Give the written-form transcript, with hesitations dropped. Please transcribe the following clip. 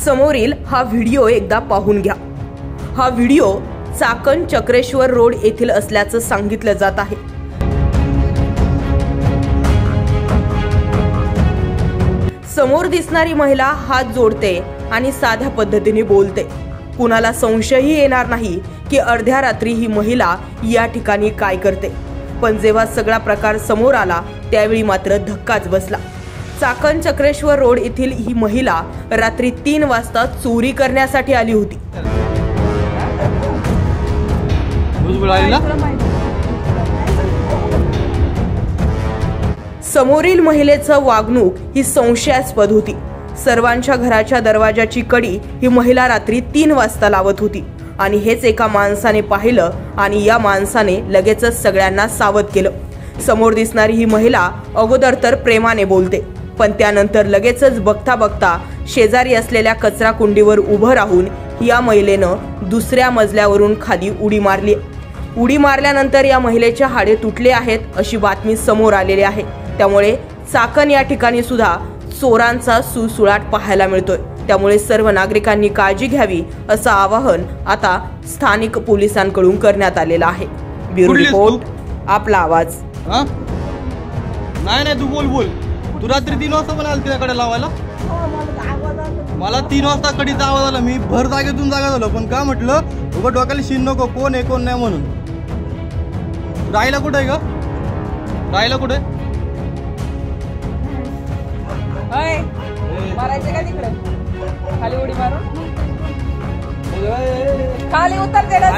समोरील हा व्हिडिओ एकदा पाहून घ्या। हा व्हिडिओ चाकण चक्रेश्वर रोड येथील असल्याचं सांगितलं जात आहे। समोर दिसणारी महिला हात जोडते आणि साध्या पद्धतीने बोलते। कुणाला संशयही येणार नाही की अर्ध्या रात्री ही महिला या ठिकाणी काय करते। पण जेव्हा सगळा प्रकार समोर आला त्यावेळी मात्र धक्काच बसला। चाकण चक्रेश्वर रोड येथील ही महिला रात्री 3 वाजता चोरी करण्यासाठी आली होती। समोरील महिलेचं वागणूक ही संशयास्पद होती। सर्वांच्या घराच्या दरवाजाची कडी ही महिला रात्री 3 वाजता लावत होती आणि हेच एका माणसाने पाहिलं आणि या माणसाने लगेचच सगळ्यांना सावध केलं। समोर दिसणारी ही महिला अगोदर तर प्रेमाने बोलते, पण त्यानंतर लगेचच बघता बघता शेजारी असलेल्या कचरा कुंडीवर उभं राहून या महिलेनं दुसऱ्या मजल्यावरून खाली उडी मारली। उडी मारल्यानंतर या महिलेचे हाडे तुटले आहेत अशी बातमी समोर आलेली आहे। त्यामुळे चाकण या ठिकाणी सुद्धा चोरांचा सुळसुळाट पाहायला मिळतोय। त्यामुळे सर्व नागरिकांनी काळजी घ्यावी असं आवाहन आता स्थानिक पोलिसांकडून करण्यात आलेलं आहे। ब्युरो रिपोर्ट, आपला आवाज। नाही तू बोल तू रात्री 3 वाजता मला आली तिच्याकडे लावायला? मला 3 वाजता कडीचा आवाज आला। मी भर जागेतून जागा झालो, पण का म्हटलं उभं डोक्याला शिन नको, कोण आहे कोण नाही म्हणून। राहिला कुठे आहे का? राहिला कुठे? मारायचं का तिकडे? खाली उडी मारून खाली उतरते ना।